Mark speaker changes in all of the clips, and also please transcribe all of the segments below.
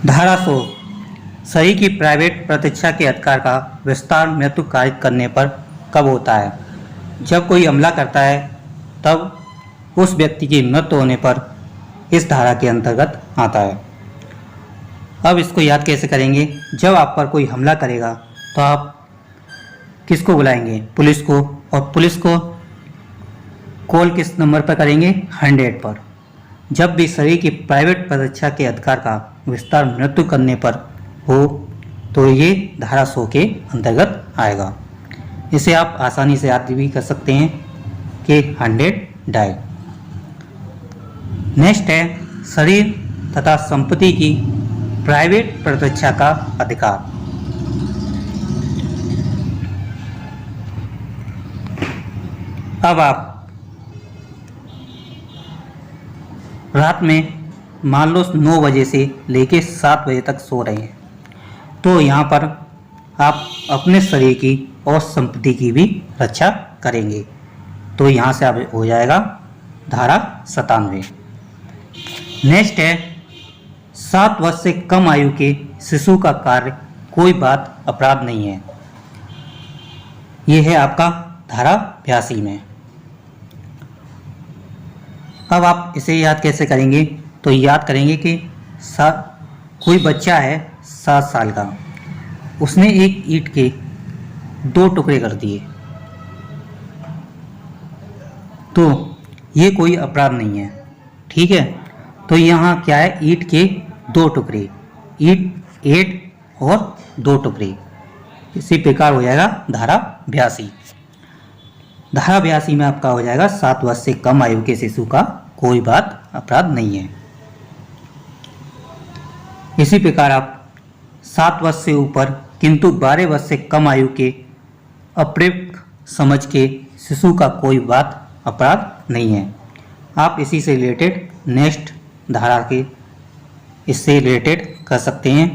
Speaker 1: धारा 100 शरीर की प्राइवेट प्रतिरक्षा के अधिकार का विस्तार मृत्यु कारित करने पर कब होता है? जब कोई हमला करता है तब उस व्यक्ति की मृत्यु होने पर इस धारा के अंतर्गत आता है। अब इसको याद कैसे करेंगे? जब आप पर कोई हमला करेगा तो आप किसको बुलाएंगे? पुलिस को। और पुलिस को कॉल किस नंबर पर करेंगे? 100 पर। जब भी शरीर की प्राइवेट प्रतिरक्षा के अधिकार का विस्तार मृत्यु करने पर हो तो ये धारा 100 के अंतर्गत आएगा। इसे आप आसानी से याद भी कर सकते हैं कि 100 डाई। नेक्स्ट है शरीर तथा संपत्ति की प्राइवेट प्रतिरक्षा का अधिकार। अब आप रात में मान लो 9 बजे से लेके 7 बजे तक सो रहे हैं, तो यहाँ पर आप अपने शरीर की और संपत्ति की भी रक्षा करेंगे। तो यहाँ से आप हो जाएगा धारा 97। नेक्स्ट है 7 वर्ष से कम आयु के शिशु का कार्य कोई बात अपराध नहीं है। ये है आपका धारा 82 में। अब आप इसे याद कैसे करेंगे? तो याद करेंगे कि कोई बच्चा है 7 साल का, उसने एक ईंट के 2 टुकड़े कर दिए, तो ये कोई अपराध नहीं है। ठीक है, तो यहाँ क्या है? ईंट के 2 टुकड़े, ईंट और 2 टुकड़े, इसी प्रकार हो जाएगा धारा 82। धारा 82 में आपका हो जाएगा 7 वर्ष से कम आयु के शिशु का कोई बात अपराध नहीं है। इसी प्रकार आप 7 वर्ष से ऊपर किंतु 12 वर्ष से कम आयु के अप्रयुक्त समझ के शिशु का कोई बात अपराध नहीं है। आप इसी से रिलेटेड नेक्स्ट धारा के इससे रिलेटेड कर सकते हैं,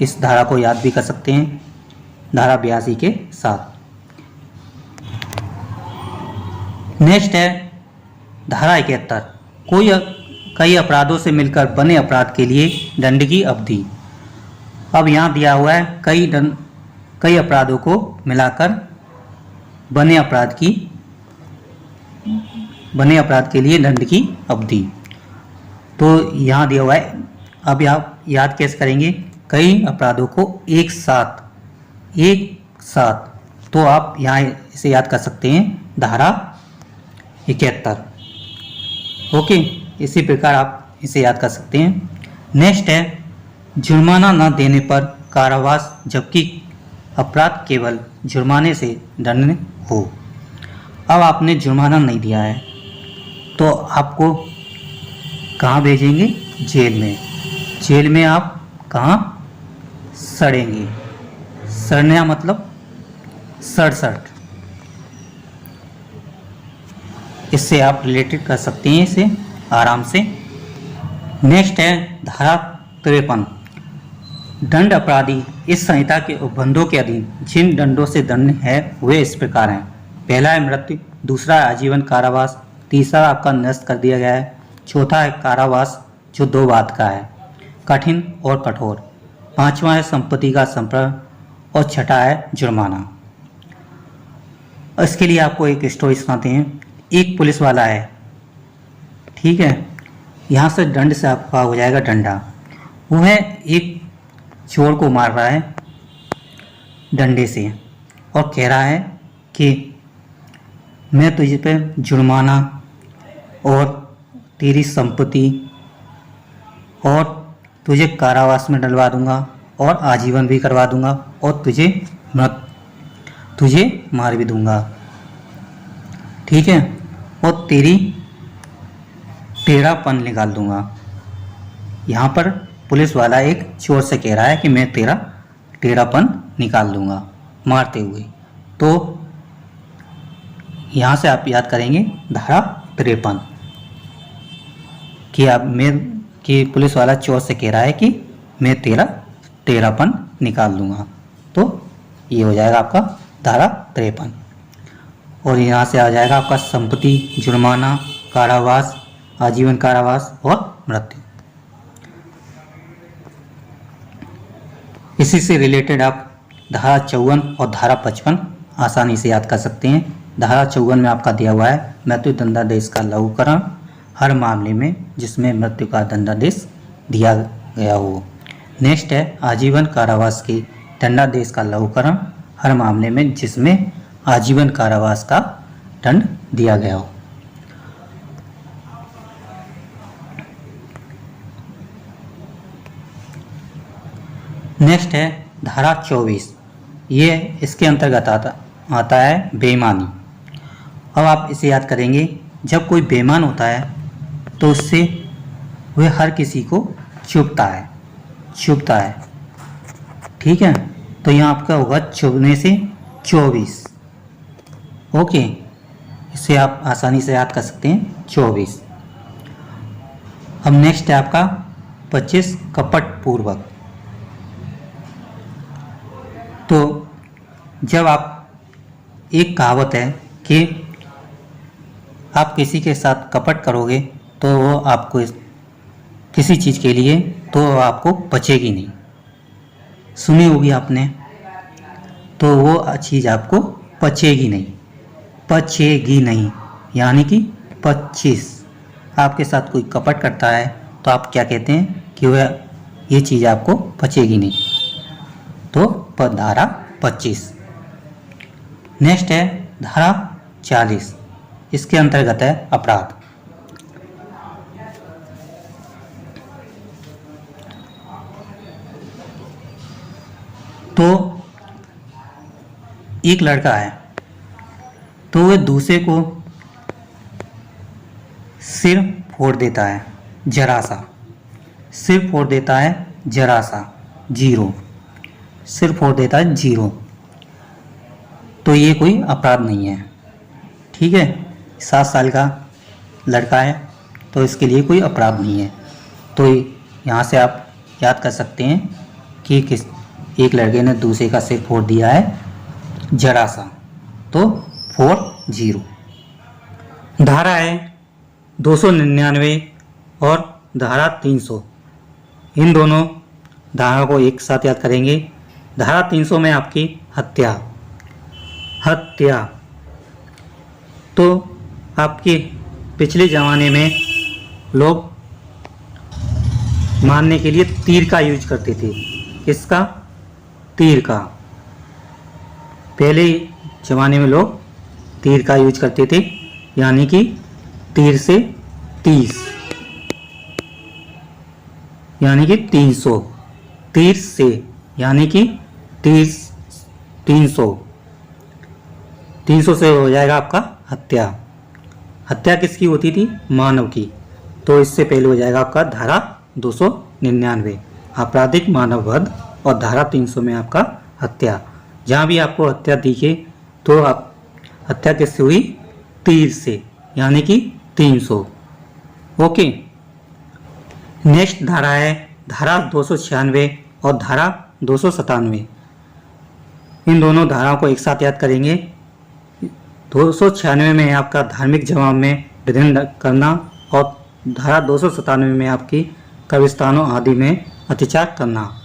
Speaker 1: इस धारा को याद भी कर सकते हैं धारा 82 के साथ। नेक्स्ट है धारा 71 कई अपराधों से मिलकर बने अपराध के लिए दंड की अवधि। अब यहाँ दिया हुआ है कई अपराधों को मिलाकर बने अपराध के लिए दंड की अवधि। तो यहाँ दिया हुआ है, अब आप याद कैसे करेंगे? कई अपराधों को एक साथ, तो आप यहाँ इसे याद कर सकते हैं धारा 71। ओके, इसी प्रकार आप इसे याद कर सकते हैं। नेक्स्ट है जुर्माना न देने पर कारावास, जबकि अपराध केवल जुर्माने से दंडनीय हो। अब आपने जुर्माना नहीं दिया है तो आपको कहाँ भेजेंगे? जेल में। जेल में आप कहाँ सड़ेंगे? सड़ना मतलब सड़सठ। इससे आप रिलेटेड कर सकते हैं इसे आराम से। नेक्स्ट है धारा 53 दंड अपराधी इस संहिता के उपबंधों के अधीन जिन दंडों से दंड है वे इस प्रकार हैं। पहला है मृत्यु, दूसरा है आजीवन कारावास, तीसरा आपका नष्ट कर दिया गया है, चौथा है कारावास जो 2 बात का है, कठिन और कठोर, पांचवा है संपत्ति का संप्रहरण और छठा है जुर्माना। इसके लिए आपको एक स्टोरी सुनाते हैं। एक पुलिस वाला है, ठीक है, यहाँ से दंड से आपका हो जाएगा डंडा। वो है एक चोर को मार रहा है डंडे से और कह रहा है कि मैं तुझे पे जुर्माना और तेरी संपत्ति और तुझे कारावास में डलवा दूंगा और आजीवन भी करवा दूंगा और तुझे मार भी दूंगा, ठीक है, और तेरी टेढ़ापन निकाल दूंगा। यहाँ पर पुलिस वाला एक चोर से कह रहा है कि मैं तेरा टेढ़ापन निकाल दूंगा मारते हुए। तो यहाँ से आप याद करेंगे धारा 53 कि पुलिस वाला चोर से कह रहा है कि मैं तेरा टेढ़ापन निकाल दूंगा। तो ये हो जाएगा आपका धारा 53। और यहाँ से आ जाएगा आपका संपत्ति, जुर्माना, कारावास, आजीवन कारावास और मृत्यु। इसी से रिलेटेड आप धारा 54 और धारा 55 आसानी से याद कर सकते हैं। धारा 54 में आपका दिया हुआ है मृत्यु दंडादेश का लघुकरण हर मामले में जिसमें मृत्यु का दंडादेश दिया गया हो। नेक्स्ट है आजीवन कारावास के दंडादेश का लघुकरण हर मामले में जिसमें आजीवन कारावास का दंड दिया गया हो। नेक्स्ट है धारा 24, ये इसके अंतर्गत आता है बेईमानी। अब आप इसे याद करेंगे, जब कोई बेईमान होता है तो उससे वह हर किसी को चुभता है। ठीक है, तो यहाँ आपका होगा चुभने से 24। ओके, इसे आप आसानी से याद कर सकते हैं 24। अब नेक्स्ट है आपका 25 कपट पूर्वक। तो जब आप एक कहावत है कि आप किसी के साथ कपट करोगे तो वो आपको किसी चीज़ के लिए तो आपको बचेगी नहीं, सुनी होगी आपने। तो वो चीज़ आपको बचेगी नहीं, यानी कि 25। आपके साथ कोई कपट करता है तो आप क्या कहते हैं कि वह ये चीज़ आपको बचेगी नहीं, तो धारा 25। नेक्स्ट है धारा 40, इसके अंतर्गत है अपराध। तो एक लड़का है तो वह दूसरे को सिर फोड़ देता है जरा सा, सिर फोड़ देता है 0, तो ये कोई अपराध नहीं है। ठीक है, 7 साल का लड़का है तो इसके लिए कोई अपराध नहीं है। तो यहाँ से आप याद कर सकते हैं कि एक लड़के ने दूसरे का सिर फोड़ दिया है जरा सा, तो 40। धारा है 299 और धारा 300, इन दोनों धारा को एक साथ याद करेंगे। धारा 300 में आपकी हत्या, तो आपके पिछले ज़माने में लोग मारने के लिए तीर का यूज करते थे। किसका? तीर का। पहले ज़माने में लोग तीर का यूज करते थे, यानी कि तीर से 30, यानी कि 300। तीर से यानी कि 300 से हो जाएगा आपका हत्या। हत्या किसकी होती थी? मानव की। तो इससे पहले हो जाएगा आपका धारा 299 आपराधिक मानववध, और धारा 300 में आपका हत्या। जहाँ भी आपको हत्या दिखे तो आप हत्या किससे हुई? तीर से, यानी कि 300। ओके, नेक्स्ट धारा है धारा 296 और धारा 297। इन दोनों धाराओं को एक साथ याद करेंगे। 296 में आपका धार्मिक जवाब में विभिन्न करना, और धारा 297 में आपकी कब्रिस्तानों आदि में अत्याचार करना।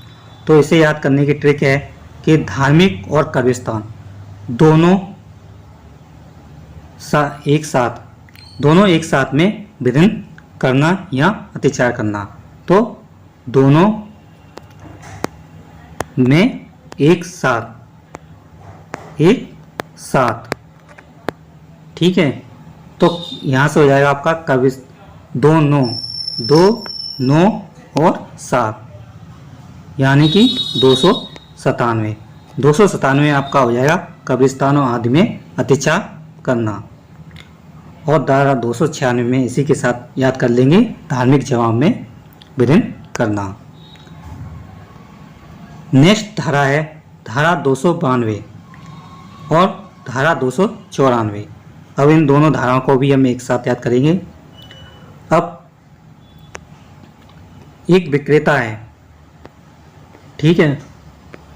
Speaker 1: तो इसे याद करने की ट्रिक है कि धार्मिक और कब्रिस्तान दोनों एक साथ में विभिन्न करना या अत्याचार करना। तो दोनों में एक साथ, ठीक है। तो यहाँ से हो जाएगा आपका कब्रिस्तान 2 9 और 7, यानी कि 297। 297 आपका हो जाएगा कब्रिस्तानों आदि में अत्याचार करना, और धारा 296 में इसी के साथ याद कर लेंगे धार्मिक जवाब में विभिन्न करना। नेक्स्ट धारा है धारा 292 और धारा 294। अब इन दोनों धाराओं को भी हम एक साथ याद करेंगे। अब एक विक्रेता है, ठीक है,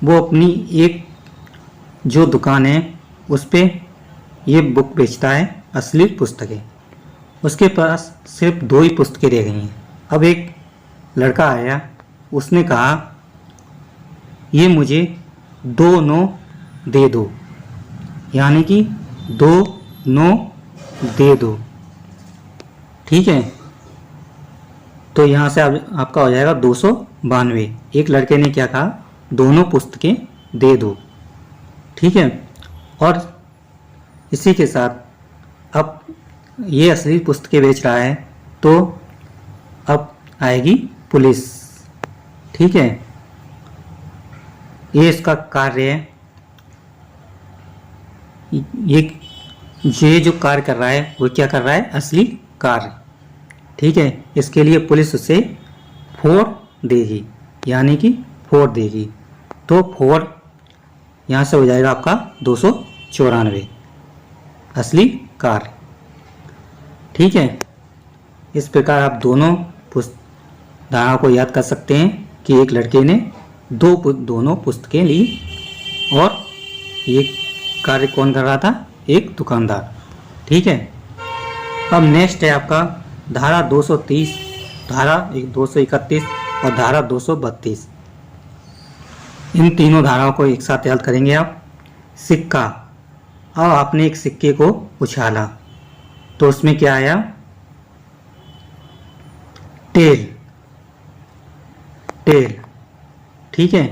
Speaker 1: वो अपनी एक जो दुकान है उस पे ये बुक बेचता है, अश्लील पुस्तकें। उसके पास सिर्फ 2 ही पुस्तकें रह गई हैं। अब एक लड़का आया, उसने कहा ये मुझे 2 9 दे दो, यानी कि 2 9 दे दो। ठीक है, तो यहाँ से आपका हो जाएगा 292। एक लड़के ने क्या कहा, दोनों पुस्तकें दे दो। ठीक है, और इसी के साथ अब ये असली पुस्तकें बेच रहा है, तो अब आएगी पुलिस। ठीक है, ये इसका कार्य है। ये जो कार्य कर रहा है वो क्या कर रहा है, असली कार्य। ठीक है, इसके लिए पुलिस उसे 4 देगी, यानी कि 4 देगी। तो 4 यहाँ से हो जाएगा आपका 294 असली कार्य। ठीक है, इस प्रकार आप दोनों धाराओं को याद कर सकते हैं कि एक लड़के ने दोनों पुस्तकें ली, और ये कार्य कौन कर रहा था, एक दुकानदार। ठीक है, अब नेक्स्ट है आपका धारा 230, धारा 231 और धारा 232। इन तीनों धाराओं को एक साथ याद करेंगे आप। सिक्का, अब आपने एक सिक्के को उछाला तो उसमें क्या आया, टेल। ठीक है,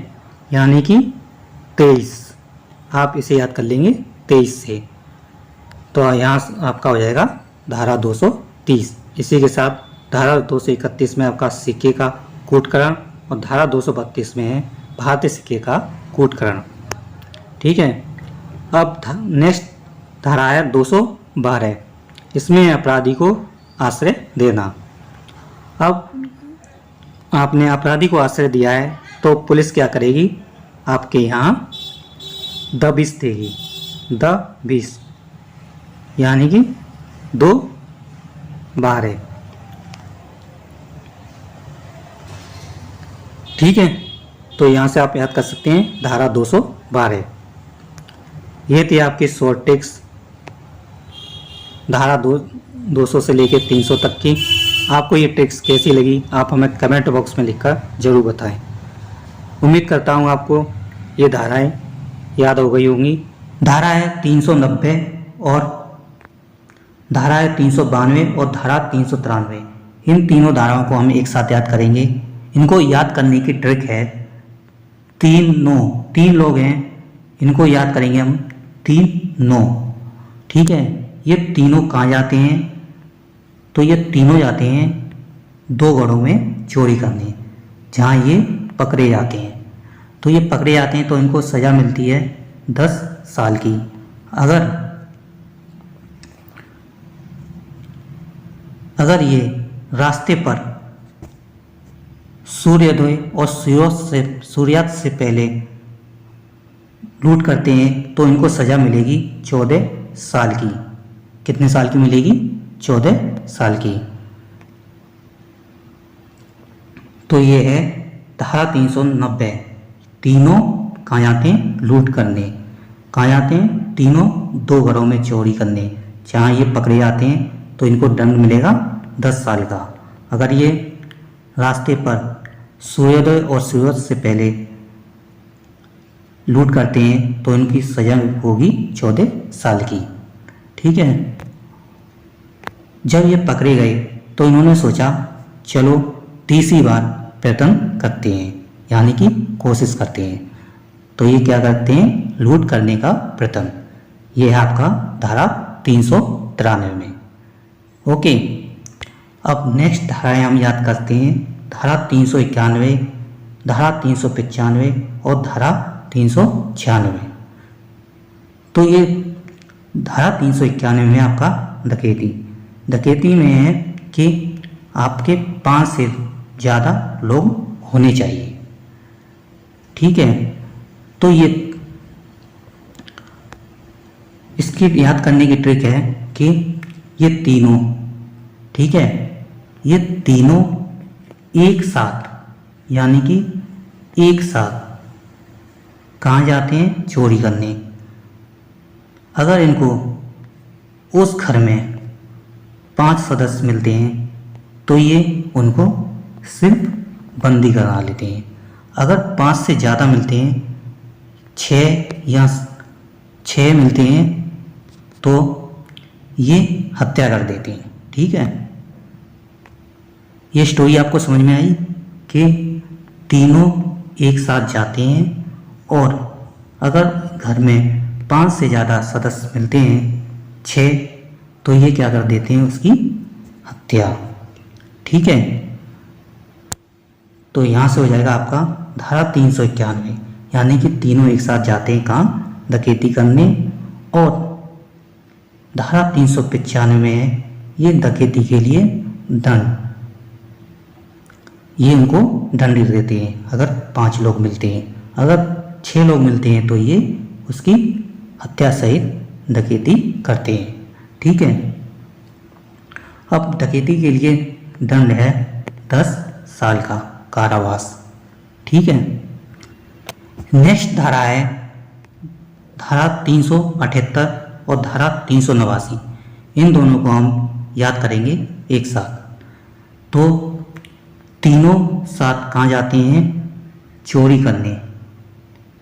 Speaker 1: यानी कि 23। आप इसे याद कर लेंगे 23 से, तो यहाँ आपका हो जाएगा धारा 230। इसी के साथ धारा 231 में आपका सिक्के का कूटकरण, और धारा 232 में है भारतीय सिक्के का कूटकरण। ठीक है, अब नेक्स्ट धारा है 212। इसमें अपराधी को आश्रय देना। अब आपने अपराधी को आश्रय दिया है तो पुलिस क्या करेगी, आपके यहाँ दबिश देगी। दबिश यानी कि 2 12। ठीक है, तो यहाँ से आप याद कर सकते हैं धारा 212। ये थी आपकी शॉर्ट ट्रिक्स धारा 200 से लेकर 300 तक की। आपको ये ट्रिक्स कैसी लगी आप हमें कमेंट बॉक्स में लिखकर ज़रूर बताएं। उम्मीद करता हूँ आपको ये धाराएं याद हो गई होंगी। धारा है 390 और धारा है 392 और धारा 393। इन तीनों धाराओं को हम एक साथ याद करेंगे। इनको याद करने की ट्रिक है 3 लोग हैं, इनको याद करेंगे हम 3 9। ठीक है, ये तीनों कहाँ जाते हैं, तो ये तीनों जाते हैं 2 घरों में चोरी करने, जहाँ ये पकड़े जाते हैं। तो ये पकड़े जाते हैं तो इनको सज़ा मिलती है 10 साल की। अगर ये रास्ते पर सूर्योदय और सूर्यास्त से पहले लूट करते हैं तो इनको सज़ा मिलेगी 14 साल की। कितने साल की मिलेगी, 14 साल की। तो ये है धारा 390। तीनों कहाँ जाते हैं, लूट करने। कहाँ जाते हैं, तीनों 2 घरों में चोरी करने, जहाँ ये पकड़े जाते हैं तो इनको दंड मिलेगा 10 साल का। अगर ये रास्ते पर सूर्योदय और सूर्यास्त से पहले लूट करते हैं तो इनकी सजा होगी 14 साल की। ठीक है, जब ये पकड़े गए तो इन्होंने सोचा चलो तीसरी बार प्रयत्न करते हैं, यानी कि कोशिश करते हैं। तो ये क्या करते हैं, लूट करने का प्रयत्न। ये है आपका धारा 393 में। ओके, अब नेक्स्ट धाराएं हम याद करते हैं। धारा 391, धारा 395 और धारा 396। तो ये धारा 391 में आपका डकैती में है कि आपके 5 से ज़्यादा लोग होने चाहिए। ठीक है, तो ये इसकी याद करने की ट्रिक है कि ये तीनों, ठीक है, ये तीनों एक साथ, यानी कि एक साथ कहाँ जाते हैं, चोरी करने। अगर इनको उस घर में 5 सदस्य मिलते हैं तो ये उनको सिर्फ बंदी करा लेते हैं। अगर 5 से ज़्यादा मिलते हैं, 6 मिलते हैं, तो ये हत्या कर देते हैं। ठीक है, ये स्टोरी आपको समझ में आई कि तीनों एक साथ जाते हैं और अगर घर में 5 से ज़्यादा सदस्य मिलते हैं, 6, तो ये क्या कर देते हैं, उसकी हत्या। ठीक है, तो यहाँ से हो जाएगा आपका धारा 391, यानी कि तीनों एक साथ जाते हैं कहाँ, डकैती करने। और धारा 395 में है ये डकैती के लिए दंड, ये उनको दंड देते हैं अगर 5 लोग मिलते हैं। अगर 6 लोग मिलते हैं तो ये उसकी हत्या सहित डकैती करते हैं। ठीक है, अब डकैती के लिए दंड है 10 साल का कारावास। ठीक है, नेक्स्ट धारा है धारा 378 और धारा 389। इन दोनों को हम याद करेंगे एक साथ। तो तीनों साथ कहाँ जाते हैं, चोरी करने।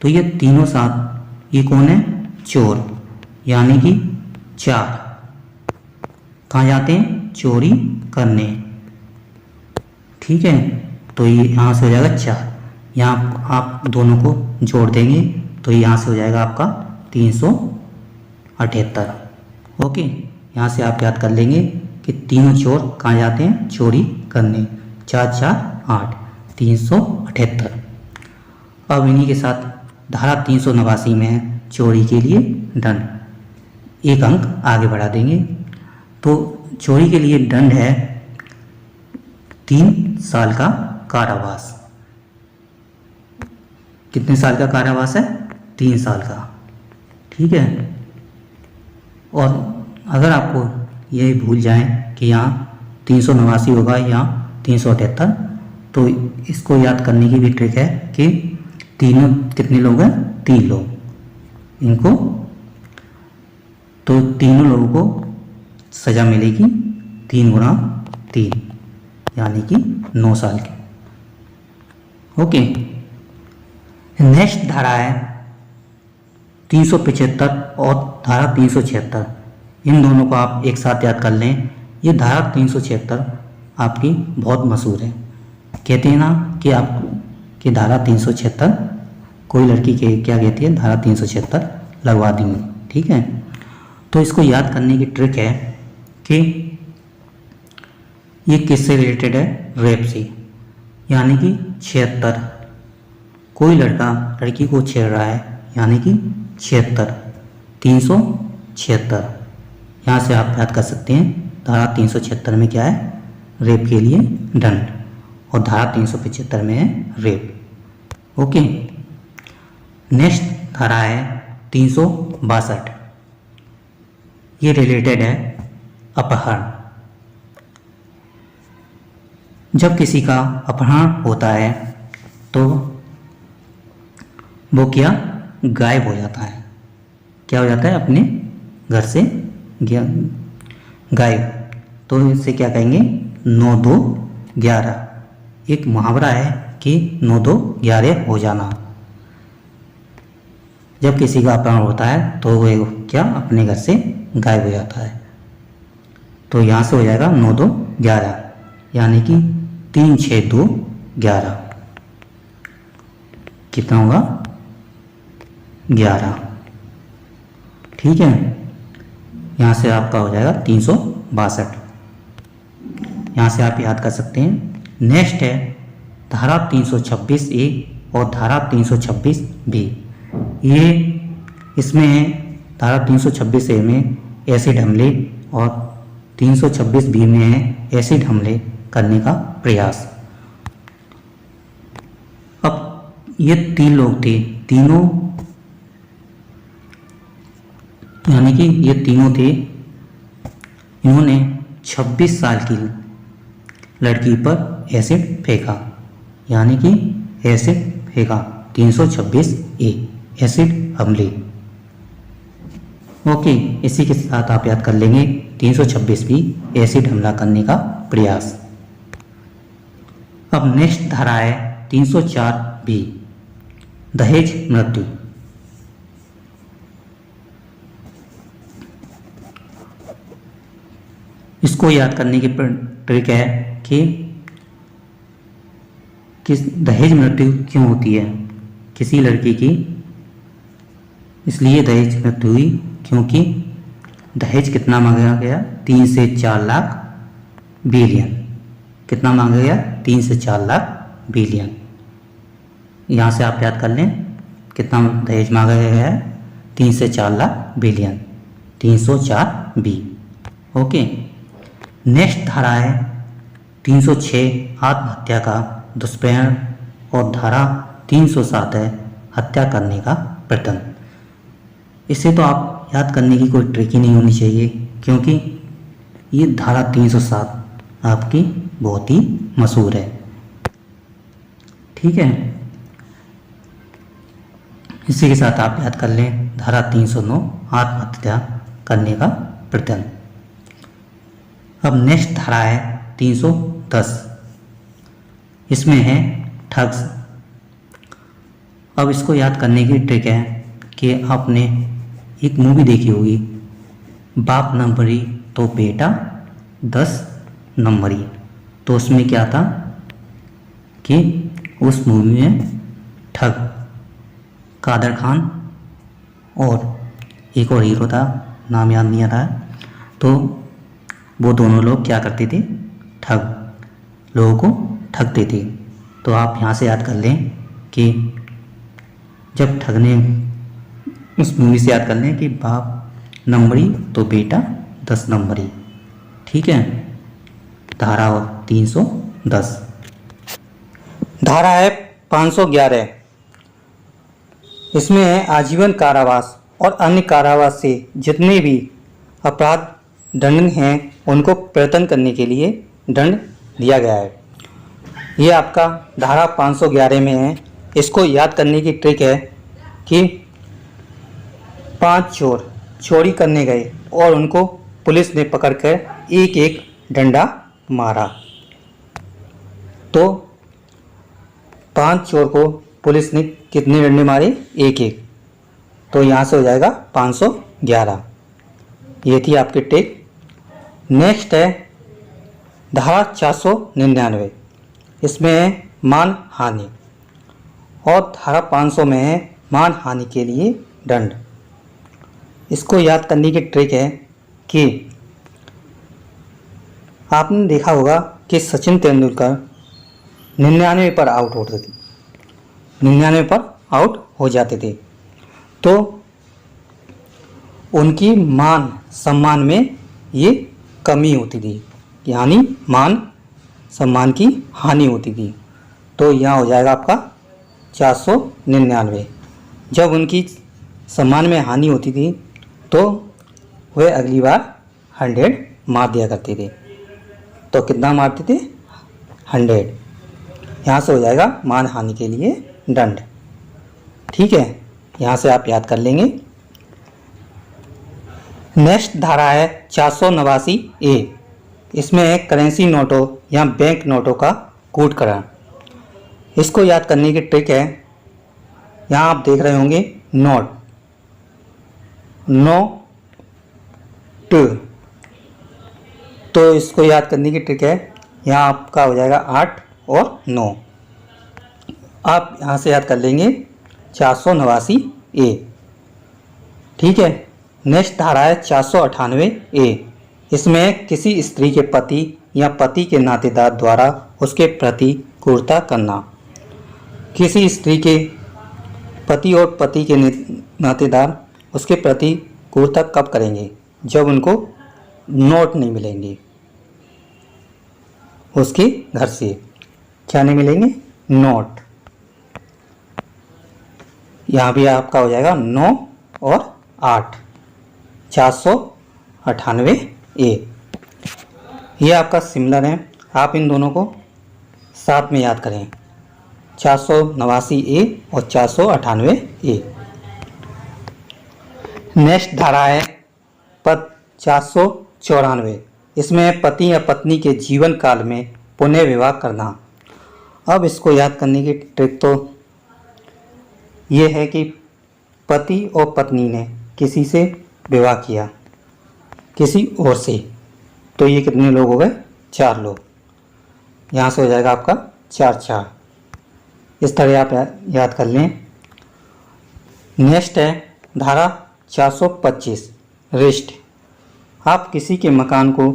Speaker 1: तो ये तीनों साथ, ये कौन है, चोर, यानी कि 4 कहाँ जाते हैं, चोरी करने। ठीक है, तो ये यहाँ से हो जाएगा 4, यहाँ आप दोनों को जोड़ देंगे तो यहाँ से हो जाएगा आपका 378। ओके, यहाँ से आप याद कर लेंगे कि तीनों चोर कहाँ जाते हैं, चोरी करने। 4 4 8, 378। अब इन्हीं के साथ धारा 389 में है चोरी के लिए दंड, एक अंक आगे बढ़ा देंगे। तो चोरी के लिए दंड है 3 साल का कारावास। कितने साल का कारावास है, 3 साल का। ठीक है, और अगर आपको ये भूल जाएं कि यहाँ 389 होगा या 378, तो इसको याद करने की भी ट्रिक है कि तीनों कितने लोग हैं, 3 लोग, इनको तो तीनों लोगों को सज़ा मिलेगी 3 गुणा 3, यानी कि 9 साल की। ओके, नेक्स्ट धारा है 375 और धारा 376। इन दोनों को आप एक साथ याद कर लें। ये धारा 376 आपकी बहुत मशहूर है। कहते हैं ना कि आप कि धारा 376, कोई लड़की के क्या कहती है, धारा 376 लगवा देंगे। ठीक है, तो इसको याद करने की ट्रिक है कि ये किससे रिलेटेड है, रेप से, यानी कि 76, कोई लड़का लड़की को छेड़ रहा है, यानी कि 76, 376। यहाँ से आप याद कर सकते हैं धारा 376 में क्या है, रेप के लिए दंड, और धारा 375 में है रेप। ओके, नेक्स्ट धारा है 362, ये रिलेटेड है अपहरण। जब किसी का अपहरण होता है तो वो क्या, गायब हो जाता है। क्या हो जाता है, अपने घर से गायब। तो इसे क्या कहेंगे, 9 2 11। एक मुहावरा है कि 9 2 11 हो जाना। जब किसी का अपहरण होता है तो वो क्या, अपने घर से गायब हो जाता है। तो यहाँ से हो जाएगा 9 2 11, यानी कि 3 6 2 11। कितना होगा, 11। ठीक है, यहाँ से आपका हो जाएगा 362। यहाँ से आप याद कर सकते हैं। नेक्स्ट है धारा 326A और धारा 326B। ये इसमें है धारा 326A में एसिड हमले और 326B में है एसिड हमले करने का प्रयास। अब ये 3 लोग थे, तीनों, यानी कि ये तीनों थे, इन्होंने 26 साल की लड़की पर एसिड फेंका, यानी कि एसिड फेंका 326A, एसिड हमले। ओके, इसी के साथ आप याद कर लेंगे 326B, एसिड हमला करने का प्रयास। अब नेक्स्ट धारा है 304 बी, दहेज मृत्यु। इसको याद करने की ट्रिक है कि किस दहेज मृत्यु क्यों होती है किसी लड़की की, इसलिए दहेज मृत्यु हुई क्योंकि दहेज कितना मांगा गया, 3 से 4 लाख बिलियन। कितना मांगा गया, 3 से 4 लाख बिलियन। यहाँ से आप याद कर लें कितना दहेज मांगा गया है, 3 से 4 lakh billion, 304 B. Okay, next धारा है 306 आत्महत्या का दुष्प्रेरण और धारा 307 है हत्या करने का प्रयत्न। इसे तो आप याद करने की कोई ट्रिक ही नहीं होनी चाहिए क्योंकि ये धारा 307 आपकी बहुत ही मशहूर है। ठीक है, इसी के साथ आप याद कर लें धारा 309 आत्महत्या करने का प्रयत्न। अब नेक्स्ट धारा है 310, इसमें है ठग्स। अब इसको याद करने की ट्रिक है कि आपने एक मूवी देखी होगी, बाप नंबरी तो बेटा 10 नंबरी। तो उसमें क्या था कि उस मूवी में ठग कादर खान और एक और हीरो था, नाम याद नहीं आ रहा है, तो वो दोनों लोग क्या करते थे, ठग लोगों को ठगते थे। तो आप यहाँ से याद कर लें कि जब ठगने, उस मूवी से याद कर लें कि बाप नंबरी तो बेटा 10 नंबरी। ठीक है, धारा 310। धारा है 511, इसमें है आजीवन कारावास और अन्य कारावास से जितने भी अपराध दंड हैं उनको प्रयत्न करने के लिए दंड दिया गया है। ये आपका धारा 511 में है। इसको याद करने की ट्रिक है कि 5 चोर चोरी करने गए और उनको पुलिस ने पकड़कर एक एक डंडा मारा। तो 5 चोर को पुलिस ने कितने डंडे मारे, एक एक। तो यहाँ से हो जाएगा 511। ये थी आपकी ट्रिक। नेक्स्ट है धारा 499, इसमें है मान हानि और धारा 500 में है मान हानि के लिए दंड। इसको याद करने की ट्रिक है कि आपने देखा होगा कि सचिन तेंदुलकर 99 पर आउट होते थे, 99 पर आउट हो जाते थे, तो उनकी मान सम्मान में ये कमी होती थी, यानी मान सम्मान की हानि होती थी। तो यहाँ हो जाएगा आपका 499। जब उनकी सम्मान में हानि होती थी तो वे अगली बार 100 मार दिया करते थे। तो कितना मारते थे, 100। यहाँ से हो जाएगा मान हानि के लिए दंड। ठीक है, यहाँ से आप याद कर लेंगे। नेक्स्ट धारा है 489 ए, इसमें है करेंसी नोटों या बैंक नोटों का कूटकरण। इसको याद करने की ट्रिक है, यहाँ आप देख रहे होंगे नोट, तो इसको याद करने की ट्रिक है, यहाँ आपका हो जाएगा 8 और 9। आप यहाँ से याद कर लेंगे 489 ए। ठीक है, नेक्स्ट धारा है 498 ए, इसमें किसी स्त्री के पति या पति के नातेदार द्वारा उसके प्रति क्रूरता करना। किसी स्त्री के पति और पति के नातेदार उसके प्रति क्रूरता कब करेंगे, जब उनको नोट नहीं मिलेंगे, उसके घर से क्या नहीं मिलेंगे, नोट। यहाँ भी आपका हो जाएगा 9 और 8, 498 ए। ये आपका सिमिलर है, आप इन दोनों को साथ में याद करें, 489 ए और 498 ए। नेक्स्ट धारा है 494, इसमें पति या पत्नी के जीवन काल में पुनः विवाह करना। अब इसको याद करने की ट्रिक तो ये है कि पति और पत्नी ने किसी से विवाह किया, किसी और से, तो ये कितने लोग हो गए? 4 लोग। यहाँ से हो जाएगा आपका 4 इस तरह आप याद कर लें। नेक्स्ट है धारा 425 रिस्ट। आप किसी के मकान को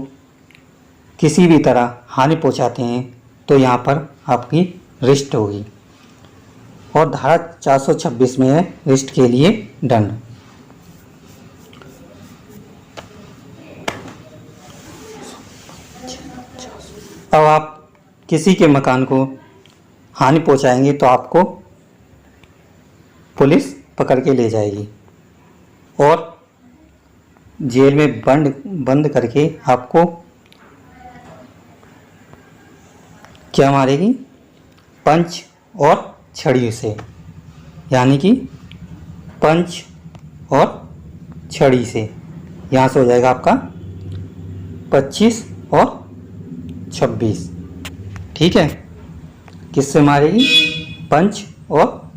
Speaker 1: किसी भी तरह हानि पहुंचाते हैं तो यहाँ पर आपकी रिस्ट होगी। और धारा 426 में है रिस्ट के लिए दंड। अब आप किसी के मकान को हानि पहुंचाएंगे तो आपको पुलिस पकड़ के ले जाएगी और जेल में बंद करके आपको क्या मारेगी? पंच और छड़ी से, यानी कि पंच और छड़ी से। यहाँ से हो जाएगा आपका 25 और 26। ठीक है, किससे मारेगी? पंच और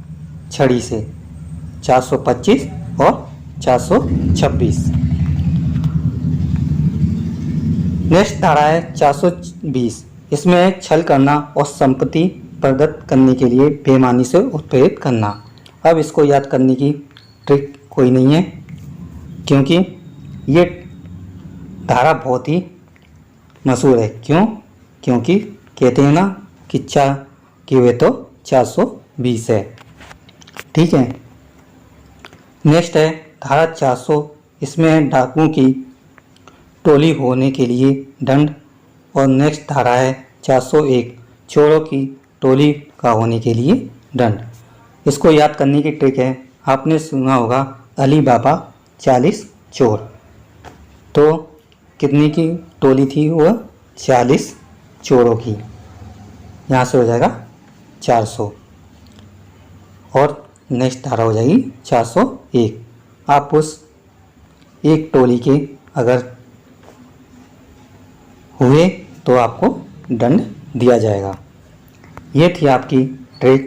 Speaker 1: छड़ी से। 425 और 426। नेक्स्ट धारा है 420। इसमें छल करना और संपत्ति प्रदत्त करने के लिए बेईमानी से उत्प्रेरित करना। अब इसको याद करने की ट्रिक कोई नहीं है, क्योंकि ये धारा बहुत ही मशहूर है। क्यों? क्योंकि कहते हैं ना कि चार की हुए तो 420 है। ठीक है, नेक्स्ट है धारा 400। इसमें डाकुओं की टोली होने के लिए दंड। और नेक्स्ट धारा है 401 चोरों की टोली का होने के लिए दंड। इसको याद करने की ट्रिक है, आपने सुना होगा अली बाबा 40 चोर। तो कितनी की टोली थी? वो 40 चोरों की। यहाँ से हो जाएगा 400 और नेक्स्ट धारा हो जाएगी 401। आप उस एक टोली के अगर हुए तो आपको दंड दिया जाएगा। ये थी आपकी ट्रिक।